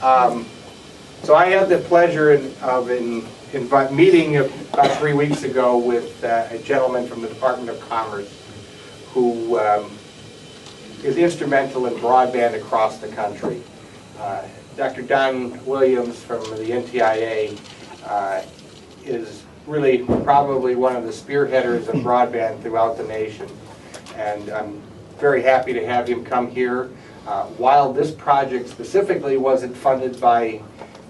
So I had the pleasure of meeting about 3 weeks ago with a gentleman from the Department of Commerce who is instrumental in broadband across the country. Dr. Don Williams from the NTIA is really probably one of the spearheaders of broadband throughout the nation, and I'm very happy to have him come here. While this project specifically wasn't funded by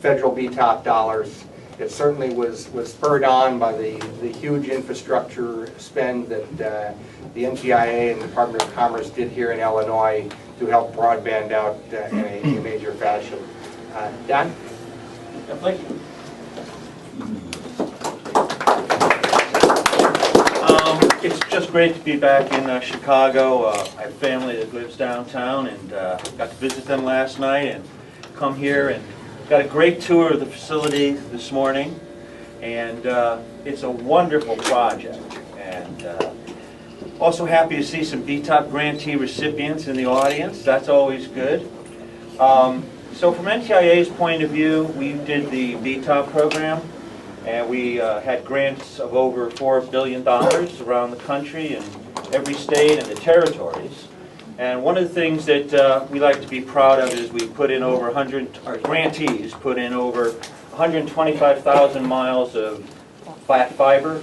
federal BTOP dollars, it certainly was spurred on by the huge infrastructure spend that the NTIA and the Department of Commerce did here in Illinois to help broadband out in a major fashion. Don? Yeah, thank you. It's just great to be back in Chicago. I have family that lives downtown, and got to visit them last night and come here and got a great tour of the facility this morning. And it's a wonderful project. And also happy to see some BTOP grantee recipients in the audience. That's always good. So from NTIA's point of view, we did the BTOP program. And we had grants of over $4 billion around the country in every state and the territories. And one of the things that we like to be proud of is we put in over our grantees put in over 125,000 miles of flat fiber.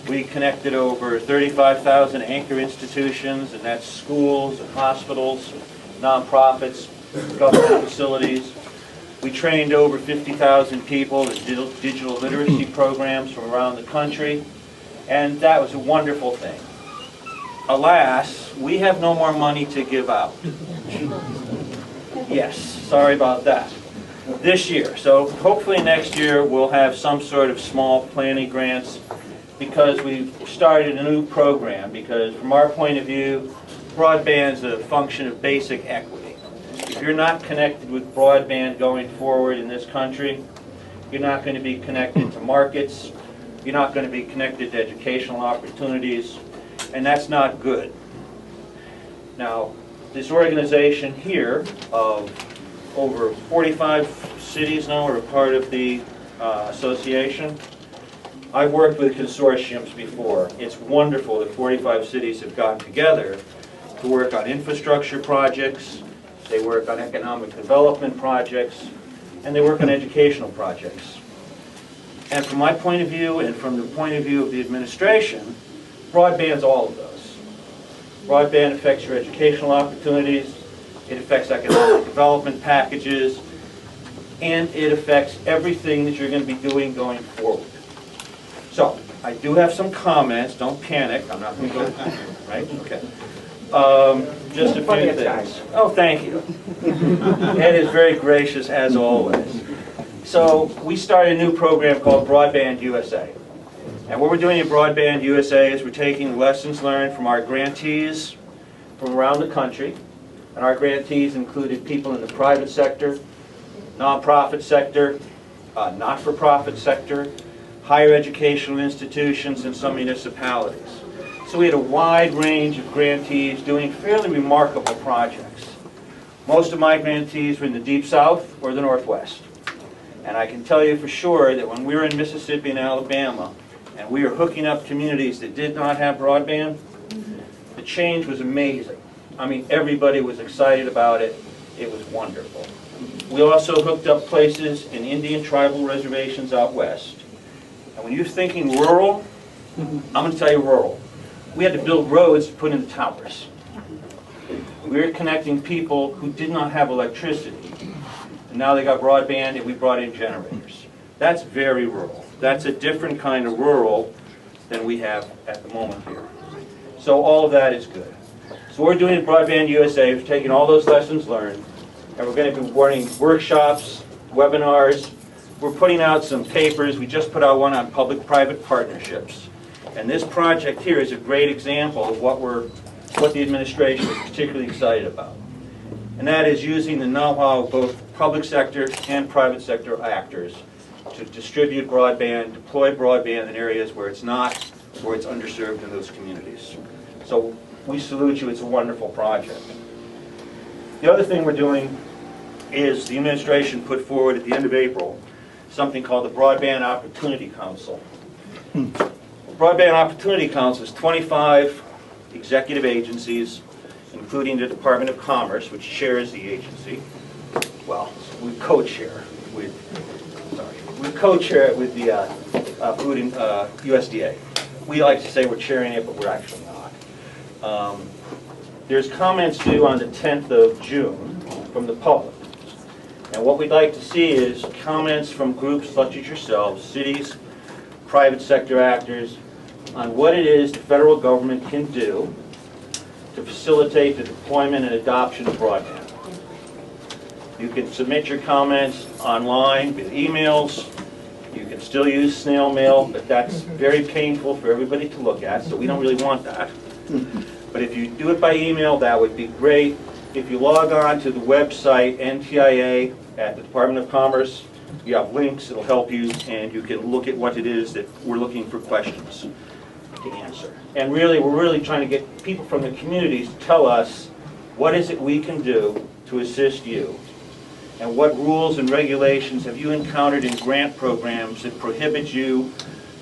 We connected over 35,000 anchor institutions, and that's schools and hospitals, nonprofits, government facilities. We trained over 50,000 people in digital literacy programs from around the country, and that was a wonderful thing. Alas, we have no more money to give out. Yes, sorry about that. This year. So hopefully next year we'll have some sort of small planning grants, because we've started a new program, because from our point of view, broadband is a function of basic equity. If you're not connected with broadband going forward in this country, you're not going to be connected to markets, you're not going to be connected to educational opportunities, and that's not good. Now, this organization here of over 45 cities now are a part of the association. I've worked with consortiums before. It's wonderful that 45 cities have gotten together to work on infrastructure projects. They work on economic development projects, and they work on educational projects. And from my point of view, and from the point of view of the administration, broadband's all of those. Broadband affects your educational opportunities, it affects economic development packages, and it affects everything that you're going to be doing going forward. So, I do have some comments, don't panic, I'm not going to go, right? Okay. Just a few things. Oh, thank you. Ed is very gracious, as always. So we started a new program called Broadband USA. And what we're doing in Broadband USA is we're taking lessons learned from our grantees from around the country. And our grantees included people in the private sector, nonprofit sector, not-for-profit sector, higher educational institutions, and some municipalities. So we had a wide range of grantees doing fairly remarkable projects. Most of my grantees were in the Deep South or the Northwest. And I can tell you for sure that when we were in Mississippi and Alabama, and we were hooking up communities that did not have broadband, the change was amazing. I mean, everybody was excited about it. It was wonderful. We also hooked up places in Indian tribal reservations out west. And when you're thinking rural, I'm going to tell you rural. We had to build roads to put in the towers. We were connecting people who did not have electricity, and now they got broadband, and we brought in generators. That's very rural. That's a different kind of rural than we have at the moment here. So all of that is good. So we're doing Broadband USA, we're taking all those lessons learned, and we're going to be running workshops, webinars. We're putting out some papers. We just put out one on public-private partnerships. And this project here is a great example of what the administration is particularly excited about. And that is using the know-how of both public sector and private sector actors to distribute broadband, deploy broadband in areas where it's underserved in those communities. So we salute you, it's a wonderful project. The other thing we're doing is the administration put forward at the end of April something called the Broadband Opportunity Council. Broadband Opportunity Council is 25 executive agencies, including the Department of Commerce, which chairs the agency. Well, we co-chair with, we co-chair it with the Food and USDA. We like to say we're chairing it, but we're actually not. There's comments due on the 10th of June from the public. And what we'd like to see is comments from groups such as yourselves, cities, private sector actors, on what it is the federal government can do to facilitate the deployment and adoption of broadband. You can submit your comments online with emails. You can still use snail mail, but that's very painful for everybody to look at, so we don't really want that. But if you do it by email, that would be great. If you log on to the website, NTIA, at the Department of Commerce, you have links, it'll help you, and you can look at what it is that we're looking for questions to answer. And really, we're really trying to get people from the communities to tell us what is it we can do to assist you, and what rules and regulations have you encountered in grant programs that prohibit you.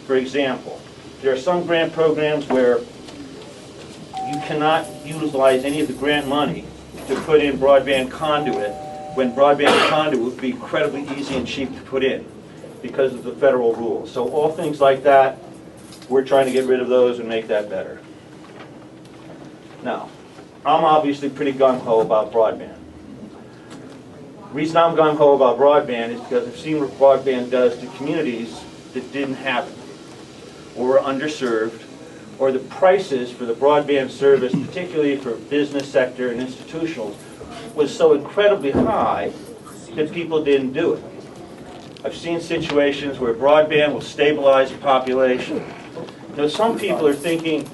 For example, there are some grant programs where you cannot utilize any of the grant money to put in broadband conduit, when broadband conduit would be incredibly easy and cheap to put in because of the federal rules. So all things like that, we're trying to get rid of those and make that better. Now, I'm obviously pretty gung-ho about broadband. The reason I'm gung-ho about broadband is because I've seen what broadband does to communities that didn't have it, or were underserved, or the prices for the broadband service, particularly for business sector and institutionals, was so incredibly high that people didn't do it. I've seen situations where broadband will stabilize the population. Now, some people are thinking,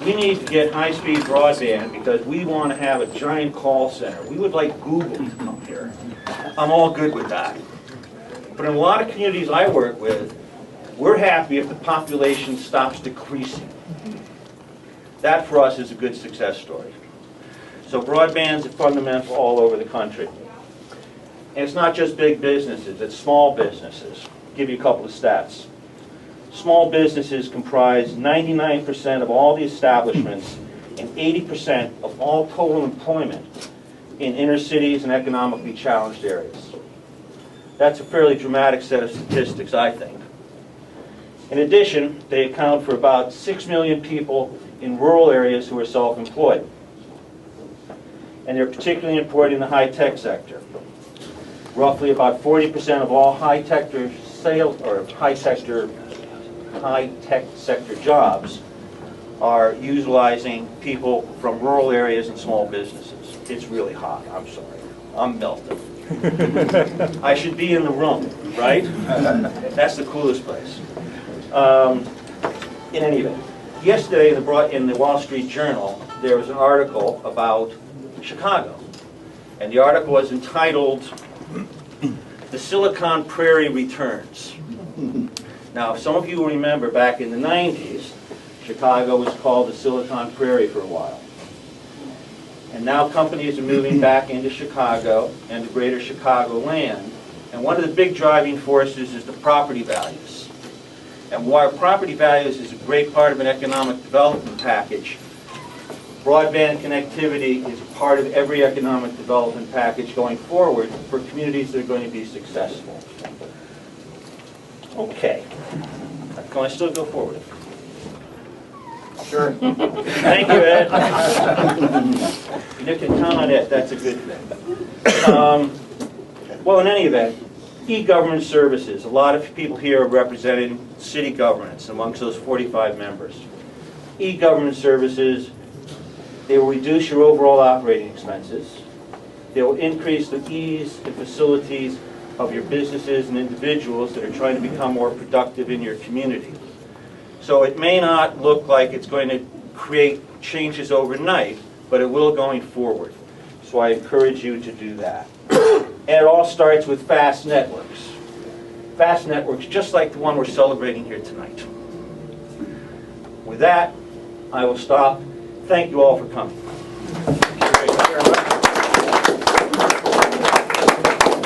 we need to get high-speed broadband because we want to have a giant call center. We would like Google to come here. I'm all good with that. But in a lot of communities I work with, we're happy if the population stops decreasing. That, for us, is a good success story. So broadband is fundamental all over the country. And it's not just big businesses, it's small businesses. I'll give you a couple of stats. Small businesses comprise 99% of all the establishments and 80% of all total employment in inner cities and economically challenged areas. That's a fairly dramatic set of statistics, I think. In addition, they account for about 6 million people in rural areas who are self-employed. And they're particularly important in the high-tech sector. Roughly about 40% of all high-tech sales or high-tech sector jobs are utilizing people from rural areas and small businesses. It's really hot, I'm sorry. I'm melting. I should be in the room, right? That's the coolest place. In any event, yesterday in the Wall Street Journal, there was an article about Chicago. And the article was entitled, "The Silicon Prairie Returns." Now, if some of you remember back in the 90s, Chicago was called the Silicon Prairie for a while. And now companies are moving back into Chicago and the greater Chicagoland. And one of the big driving forces is the property values. And while property values is a great part of an economic development package, broadband connectivity is part of every economic development package going forward for communities that are going to be successful. Okay. Can I still go forward? Sure. Thank you, Ed. You can count on Ed. That's a good thing. Well, in any event, e-government services. A lot of people here are representing city governments amongst those 45 members. E-government services, they will reduce your overall operating expenses. They will increase the ease and facilities of your businesses and individuals that are trying to become more productive in your community. So it may not look like it's going to create changes overnight, but it will going forward. So I encourage you to do that. And it all starts with fast networks. Fast networks just like the one we're celebrating here tonight. With that, I will stop. Thank you all for coming.